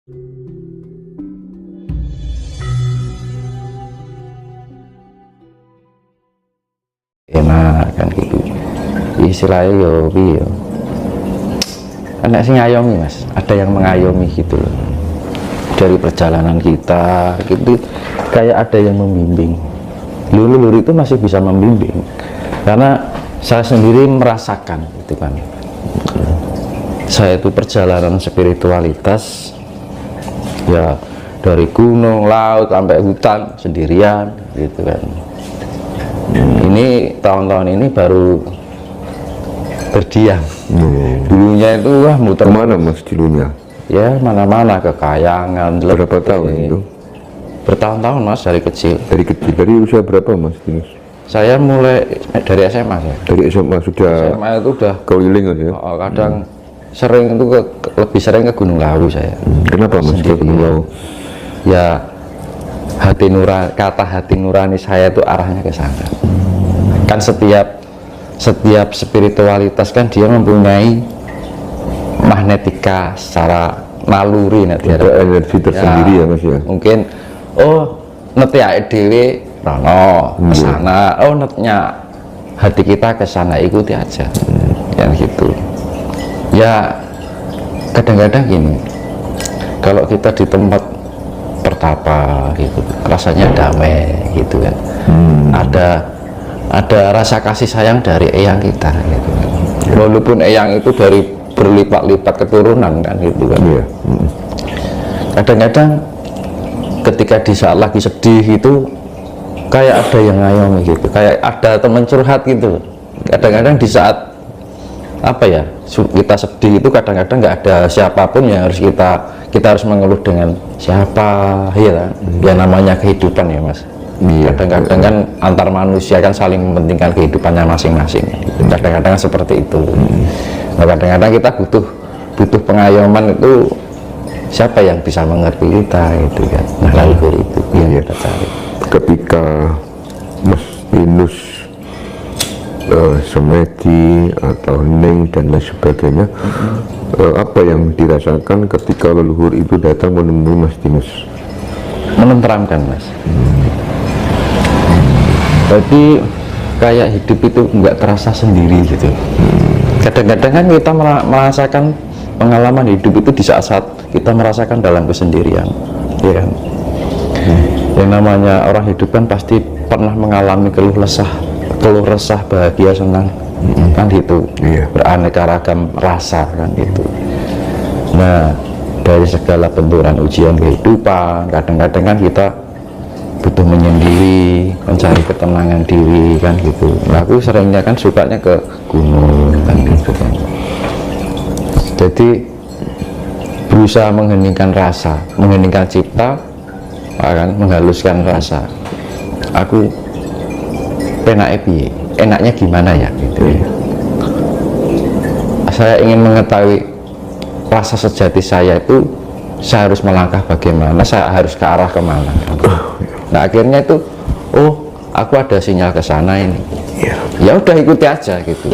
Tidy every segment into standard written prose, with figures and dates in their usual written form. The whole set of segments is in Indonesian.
enak kan gitu istilahnya yo piye anak sing ngayomi mas, ada yang mengayomi gitu loh dari perjalanan kita gitu, kayak ada yang membimbing. Leluhur itu masih bisa membimbing karena saya sendiri merasakan gitu kan, saya itu perjalanan spiritualitas ya dari gunung, laut sampai hutan sendirian gitu kan. Ini tahun-tahun ini baru berdiam. Dulunya itu wah muter kemana mas dulunya? Ya mana-mana, ke Kayangan. Berapa tahun itu? Bertahun-tahun mas, dari kecil. Dari kecil, dari usia berapa mas? Saya mulai dari SMA ya. Dari SMA sudah SMA itu udah keliling aja ya? kadang sering itu lebih sering ke Gunung Lawu saya. Kenapa mas ke Gunung Lawu? Ya hati nurani, kata hati nurani saya itu arahnya ke sana. Kan setiap spiritualitas kan dia mempunyai magnetika secara naluri, ada energi tersendiri ya mas ya. Mungkin neti dhewe rono ke sana, netnya hati kita ke sana, ikuti aja. Yang gitu. Ya kadang-kadang gini, kalau kita di tempat pertapa gitu rasanya damai gitu kan, ada rasa kasih sayang dari eyang kita gitu kan. Walaupun eyang itu dari berlipat-lipat keturunan kan gitu kan. Kadang-kadang ketika di saat lagi sedih itu kayak ada yang ngayomi gitu, kayak ada teman curhat gitu. Kadang-kadang di saat apa ya, kita sedih itu kadang-kadang nggak ada siapapun yang harus kita harus mengeluh dengan siapa ya kan? Ya namanya kehidupan ya mas. Kadang-kadang kan antar manusia kan saling mementingkan kehidupannya masing-masing. Kadang-kadang seperti itu. Nah, kadang-kadang kita butuh pengayoman itu, siapa yang bisa mengerti kita itu kan. Nah lalu itu yang kita cari. Ketika Mas Yunus Semedi atau Neng dan lain sebagainya, apa yang dirasakan ketika leluhur itu datang menemui Mas Dinus? Menenteramkan mas. Jadi kayak hidup itu nggak terasa sendiri gitu. Kadang-kadang kan kita merasakan pengalaman hidup itu di saat-saat kita merasakan dalam kesendirian, ya kan. Yang namanya orang hidup kan pasti pernah mengalami keluh resah, bahagia, senang, kan gitu. Beraneka ragam rasa kan gitu. Nah dari segala benturan ujian kehidupan, kadang-kadang kan kita butuh menyendiri, mencari ketenangan diri kan gitu. Nah, aku seringnya kan sukanya ke gunung kan gitu kan. Jadi berusaha mengheningkan rasa, mengheningkan cipta, akan menghaluskan rasa. Aku enaknya gimana ya gitu. Saya ingin mengetahui rasa sejati saya itu, saya harus melangkah bagaimana, saya harus ke arah kemana. Nah akhirnya itu, aku ada sinyal ke sana ini. Ya udah ikuti aja gitu.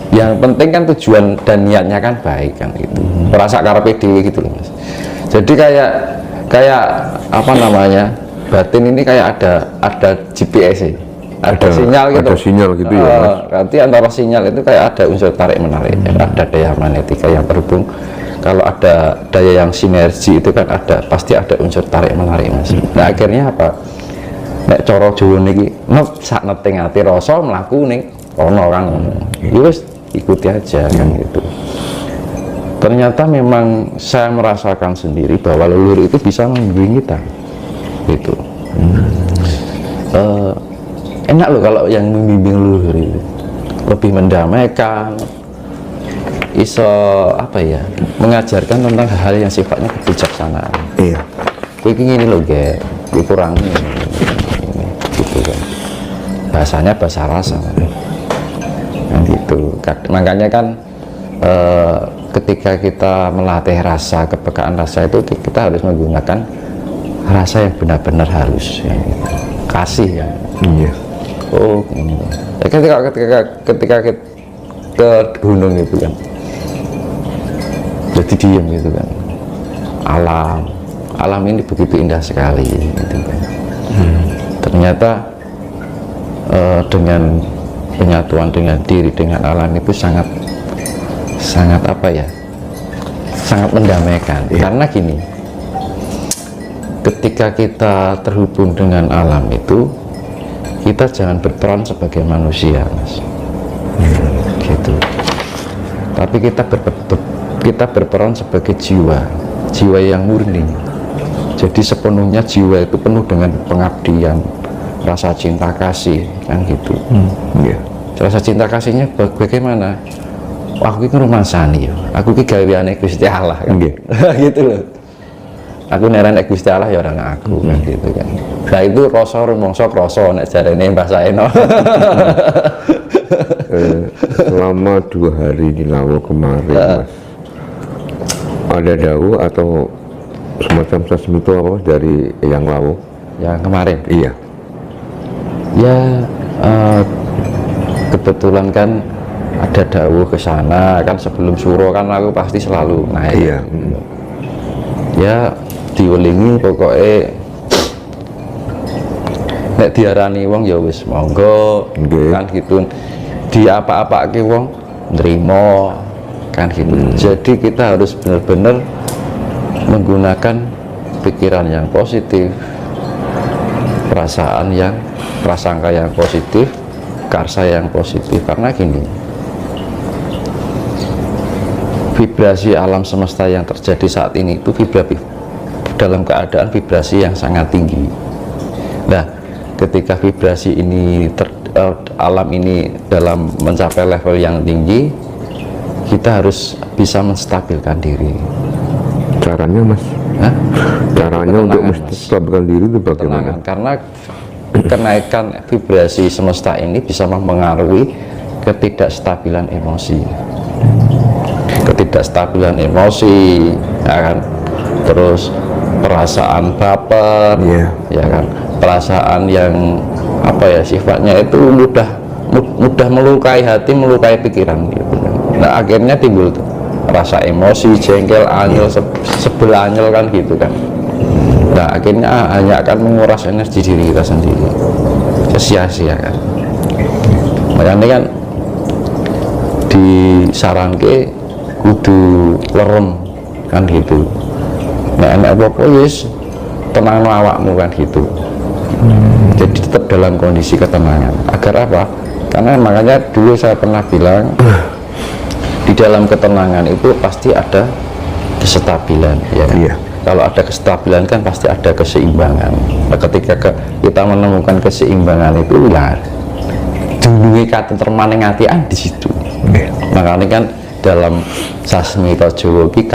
Yang penting kan tujuan dan niatnya kan baik kan gitu. Merasa karpe dewe gitu loh mas. Jadi kayak apa namanya, batin ini kayak ada GPS -nya. Ada sinyal gitu. Ada sinyal gitu ya mas. Nanti antara sinyal itu kayak ada unsur tarik menarik, ada daya magnetika yang terhubung. Kalau ada daya yang sinergi itu kan pasti ada unsur tarik menarik mas. Nah akhirnya apa, nek coro Jawa niki sak neting ati rasa mlaku ning ono kan, wis ikuti aja kan gitu. Ternyata memang saya merasakan sendiri bahwa leluhur itu bisa membimbing kita gitu. Enak loh kalau yang membimbing leluhur itu, lebih mendamaikan, iso apa ya, mengajarkan tentang hal-hal yang sifatnya kebijaksanaan. Iya. Ini loh ge, kurang ini, gitu kan. Bahasanya bahasa rasa, kan gitu. Makanya kan ketika kita melatih rasa, kepekaan rasa itu kita harus menggunakan rasa yang benar-benar halus, ya, gitu. Kasih ya. Iya. Ini. Ketika ke gunung itu kan, jadi diem gitu kan, alam ini begitu indah sekali gitu kan. Ternyata dengan penyatuan dengan diri, dengan alam itu sangat apa ya, sangat mendamaikan. Karena gini, ketika kita terhubung dengan alam itu, kita jangan berperan sebagai manusia, Mas. Gitu. Tapi kita berperan sebagai jiwa yang murni. Jadi sepenuhnya jiwa itu penuh dengan pengabdian, rasa cinta kasih, kan gitu. Rasa cinta kasihnya bagaimana? Aku ini rumasani, aku ini gaweane Gusti Allah, kan gitu loh. Aku neran Gusti Allah ya orang aku, kan gitu kan. Nah itu rasa rumangsa krasa nek jarene Mbah Saeno. Selama 2 hari di Lawo kemarin, Mas, ada dawuh atau semacam sasmito apa dari yang Lawo Yang kemarin? Iya. Ya kebetulan kan ada dawuh ke sana kan, sebelum suro kan aku pasti selalu naik. Iya. Ya diulingi pokoknya nek diarani wong ya wis monggo, kan gitu. Di apa-apa ke wong nrimo, kan gitu. Jadi kita harus benar-benar menggunakan pikiran yang positif, prasangka yang positif, karsa yang positif. Karena gini, vibrasi alam semesta yang terjadi saat ini itu dalam keadaan vibrasi yang sangat tinggi. Nah, ketika vibrasi ini alam ini dalam mencapai level yang tinggi, kita harus bisa menstabilkan diri. Caranya, Mas? Caranya untuk menstabilkan diri itu bagaimana? Karena kenaikan vibrasi semesta ini bisa mempengaruhi ketidakstabilan emosi, ya kan? Terus perasaan baper, ya kan? Perasaan yang apa ya, sifatnya itu mudah melukai hati, melukai pikiran gitu. Nah akhirnya timbul tuh rasa emosi, jengkel, anyel, sebel anyel, kan gitu kan. Nah akhirnya hanya akan menguras energi diri kita sendiri, sia-sia kan. Makanya kan disaranke kudu lerem, kan gitu. Nah enak apa wis tenang awakmu, kan gitu. Jadi tetap dalam kondisi ketenangan. Agar apa? Karena makanya dulu saya pernah bilang, di dalam ketenangan itu pasti ada kestabilan, ya. Kalau ada kestabilan kan pasti ada keseimbangan. Nah, ketika kita menemukan keseimbangan itu, ya dununge katentremaning ati di situ. Makanya kan dalam sasmita Jawa iki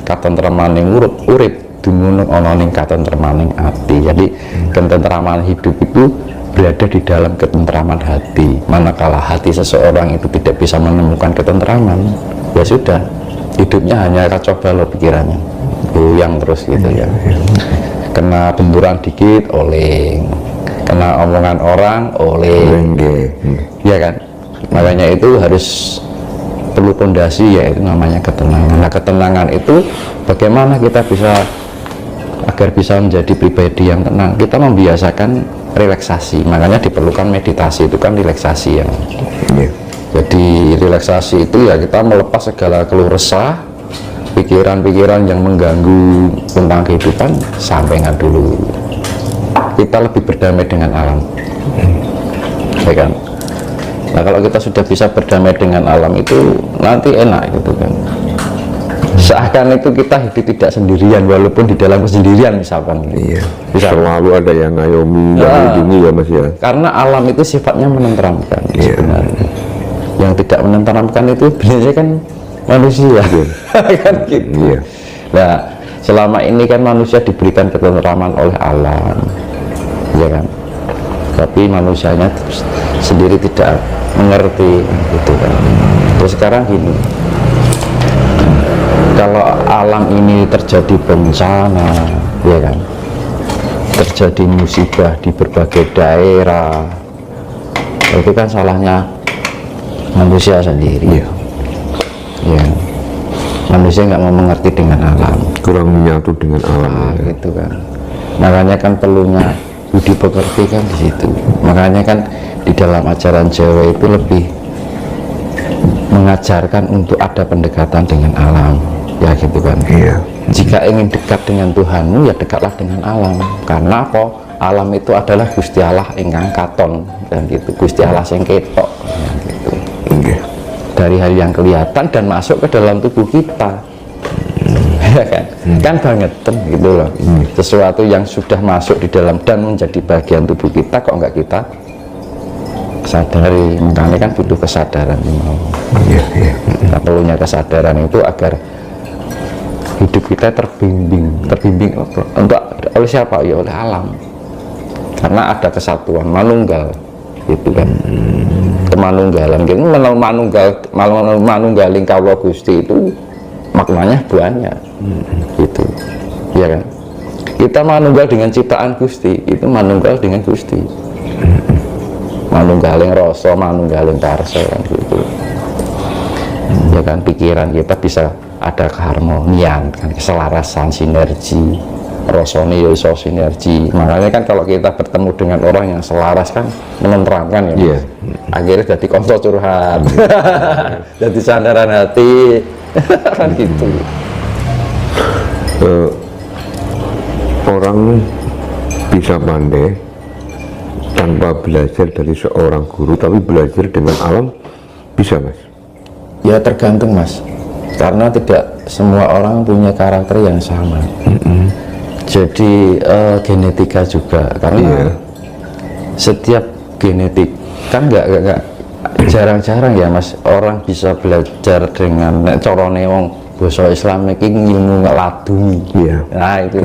katentremaning urip dumunung ana ning katentremaning ati. Jadi ketentraman hidup itu berada di dalam ketentraman hati. Manakala hati seseorang itu tidak bisa menemukan ketentraman, ya sudah, hidupnya hanya kacau balau pikirannya, goyang terus gitu ya. Kena benturan dikit oleng, kena omongan orang oleng, ya kan. Makanya itu harus perlu pondasi, yaitu namanya ketenangan. Nah ketenangan itu bagaimana kita bisa agar bisa menjadi pribadi yang tenang? Kita membiasakan relaksasi, makanya diperlukan meditasi, itu kan relaksasi ya. Jadi relaksasi itu ya kita melepas segala keluh resah, pikiran-pikiran yang mengganggu tentang kehidupan, sampaikan dulu. Kita lebih berdamai dengan alam, ya kan. Nah kalau kita sudah bisa berdamai dengan alam itu nanti enak gitu kan. Seakan itu kita hidup tidak sendirian, walaupun di dalam kesendirian misalkan. Selalu ada yang ngayomi, yang melindungi, ya Mas ya. Karena alam itu sifatnya menenteramkan sebenarnya. Yang tidak menenteramkan itu biasanya kan manusia, kan gitu. Nah selama ini kan manusia diberikan ketenteraman oleh alam, ya kan. Tapi manusianya sendiri tidak mengerti gitu kan. Terus sekarang gini, kalau alam ini terjadi bencana, ya kan, terjadi musibah di berbagai daerah, itu kan salahnya manusia sendiri, ya. manusia nggak mau mengerti dengan alam, kurang menyatu dengan alam. gitu kan. Makanya kan perlunya budi pekerti kan di situ. Makanya kan di dalam ajaran Jawa itu lebih mengajarkan untuk ada pendekatan dengan alam, ya gitu kan. Iya. Jika ingin dekat dengan Tuhanmu, ya dekatlah dengan alam. Karena apa? Alam itu adalah Gusti Allah ingkang katon, dan gitu. Gusti Allah sing ketok, dan gitu. Iya. Dari hal yang kelihatan dan masuk ke dalam tubuh kita, ya kan? Kan bangetan gitu loh. Sesuatu yang sudah masuk di dalam dan menjadi bagian tubuh kita, kok enggak kita sadari. Makanya kan butuh kesadaran. Iya, iya. Nah, perlunya kesadaran itu agar hidup kita terbimbing untuk oleh siapa? Ya oleh alam. Karena ada kesatuan manunggal, gitu kan. Kemanunggalan, gitu. Manunggaling kawula Gusti itu maknanya banyak, gitu, ya kan. Kita manunggal dengan ciptaan Gusti, itu manunggal dengan Gusti. Manunggaling rasa, manunggaling karsa, kan gitu. Ya kan, pikiran kita bisa ada keharmonian, kan, keselarasan, sinergi. Rasane ya iso sinergi. Makanya kan kalau kita bertemu dengan orang yang selaras kan menenteramkan, ya. Iya. Akhirnya jadi konco curhat. Jadi sandaran hati. Kan gitu. Orang bisa pandai tanpa belajar dari seorang guru, tapi belajar dengan alam bisa, Mas? Ya tergantung, Mas. Karena tidak semua orang punya karakter yang sama. Jadi genetika juga, karena setiap genetik kan nggak jarang-jarang ya, Mas, orang bisa belajar dengan corone wong basa Islam iki ilmu laduni. Nah itu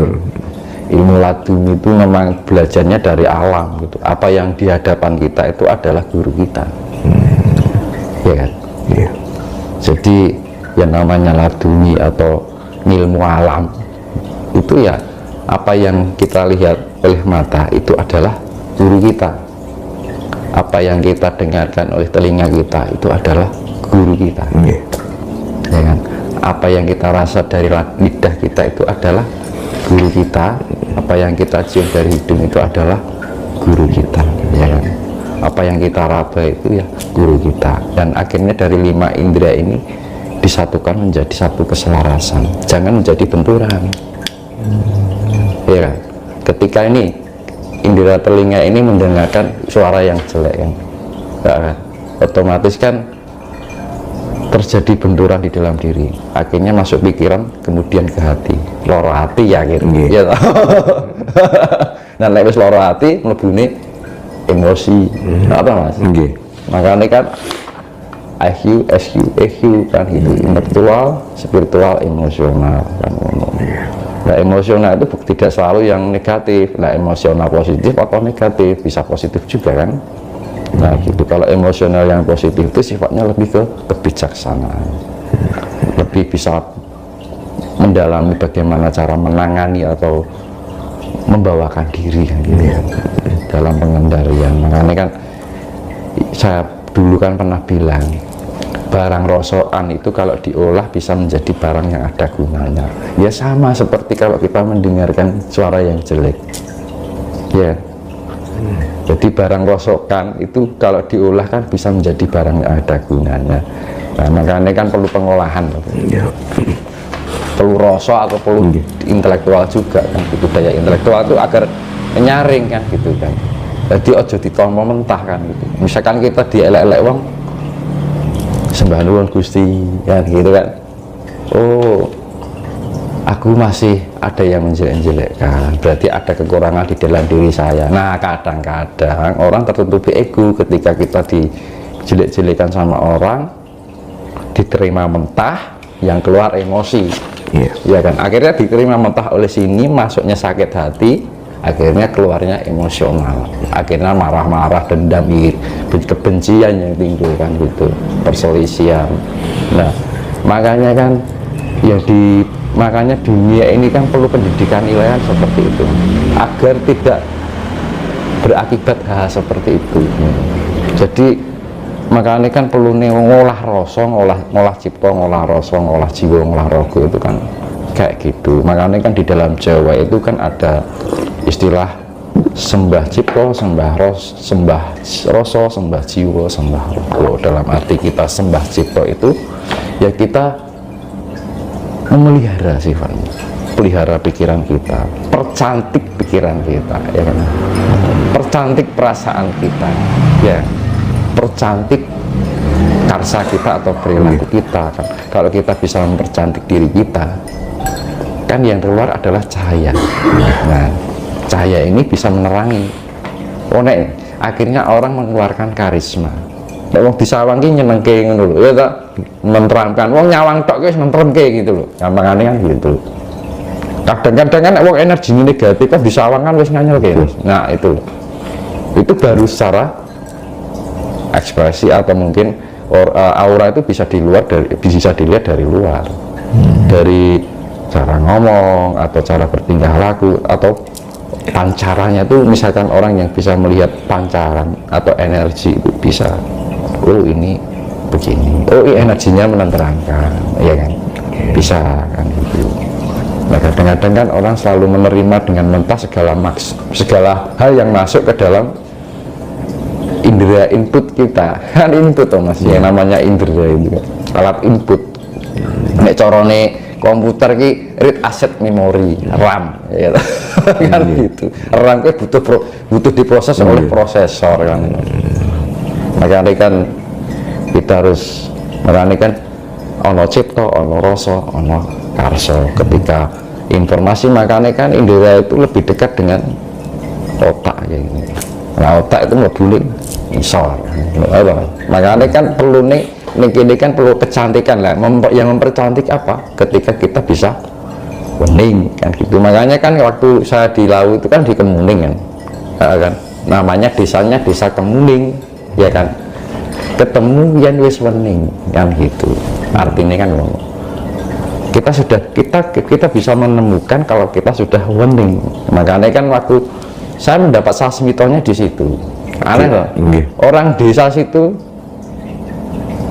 ilmu laduni itu memang belajarnya dari alam gitu. Apa yang di hadapan kita itu adalah guru kita, ya kan. Jadi yang namanya laduni atau ilmu alam itu ya apa yang kita lihat oleh mata itu adalah guru kita. Apa yang kita dengarkan oleh telinga kita itu adalah guru kita, ya kan. Apa yang kita rasa dari lidah kita itu adalah guru kita. Apa yang kita cium dari hidung itu adalah guru kita, ya kan. Apa yang kita raba itu ya guru kita. Dan akhirnya dari 5 indera ini disatukan menjadi satu keselarasan, jangan menjadi benturan, ya kan. Ketika ini indera telinga ini mendengarkan suara yang jelek, kan, otomatis kan terjadi benturan di dalam diri, akhirnya masuk pikiran, kemudian ke hati, loro hati, ya gitu. Ya, nah lewat loro hati melebuni emosi, apa, Mas? Makanya kan IQ, SQ, EQ kan gitu, intelektual, spiritual, emosional kan. Nah emosional itu tidak selalu yang negatif. Nah emosional positif atau negatif, bisa positif juga kan. Nah gitu, kalau emosional yang positif itu sifatnya lebih ke kebijaksanaan, lebih bisa mendalami bagaimana cara menangani atau membawakan diri kan, gitu, dalam pengendalian. Makanya kan saya dulu kan pernah bilang, barang rosokan itu kalau diolah bisa menjadi barang yang ada gunanya. Ya sama seperti kalau kita mendengarkan suara yang jelek, ya. Jadi barang rosokan itu kalau diolah kan bisa menjadi barang yang ada gunanya. Nah makanya kan perlu pengolahan, perlu rasa atau perlu intelektual juga kan, gitu. Daya intelektual itu agar nyaring kan, gitu kan. Jadi ojo ditompo mentah kan, gitu. Misalkan kita dielek-elek wong, sembah nuwun Gusti, ya gitu kan. Oh, aku masih ada yang menjelek-jelekkan, berarti ada kekurangan di dalam diri saya. Nah kadang-kadang orang tertutupi ego ketika kita dijelek-jelekan sama orang, diterima mentah, yang keluar emosi, ya kan. Akhirnya diterima mentah oleh sini, masuknya sakit hati, akhirnya keluarnya emosional, akhirnya marah-marah, dendam, kebencian yang timbul kan, gitu, perselisihan. Nah makanya kan ya makanya dunia ini kan perlu pendidikan ilahian seperti itu agar tidak berakibat hal seperti itu. Jadi makanya kan perlu ngolah rasa, ngolah cipta, ngolah rasa, ngolah jiwa, ngolah raga itu kan kayak gitu. Makanya kan di dalam Jawa itu kan ada istilah sembah cipta, sembah rasa, sembah jiwa, sembah raga. Dalam arti kita sembah cipta itu ya kita memelihara sifatnya, pelihara pikiran kita, percantik pikiran kita, ya kan? Percantik perasaan kita, ya, percantik karsa kita atau perilaku kita kan. Kalau kita bisa mempercantik diri kita, kan yang keluar adalah cahaya. Nah, cahaya ini bisa menerangi. Akhirnya orang mengeluarkan karisma. Nek wong disawang ki nyenengke ngono lho, ya ta, menteramkan. Wong nyawang tok wis nentremke gitu lho. Gampangane kan gitu. Kadang-kadang kan wong energinya negatif kan disawang kan wis nganyelke. Nah, itu baru secara ekspresi atau mungkin aura itu bisa dilihat dari luar. Dari cara ngomong atau cara bertingkah laku atau pancarannya tuh, misalkan orang yang bisa melihat pancaran atau energi itu bisa, oh ini begini, oh ini energinya menenteramkan, ya kan, bisa kan gitu. Nah kadang-kadang kan orang selalu menerima dengan mentah segala hal yang masuk ke dalam indera input kita kan, input toh mas, yang namanya indera itu alat input. Nek corone komputer ki read asset memory RAM ya kan gitu. RAM ki butuh diproses oleh prosesor kan. Makanya kan kita harus meranikan ono cipta, ono rasa, ono karsa. Ketika informasi, makanya kan indera itu lebih dekat dengan otak kayak gini. Nah otak itu mau buling isor. Makanya kan perlu ini kan perlu kecantikan lah. Yang mempercantik apa? Ketika kita bisa wening kan gitu. Makanya kan waktu saya di Lawu itu kan di Kemuning kan, namanya desanya desa Kemuning, ya kan. Ketemu yang wis wening kan gitu. Artinya kan kita bisa menemukan kalau kita sudah wening. Makanya kan waktu saya mendapat sasmitonya di situ. Aneh loh. Orang desa situ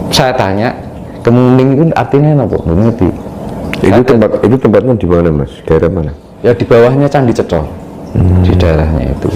saya tanya, Kemuning itu artinya apa? Ngerti. Itu tempatnya di mana mas? Daerah mana? Ya di bawahnya Candi Cetro, di daerahnya itu.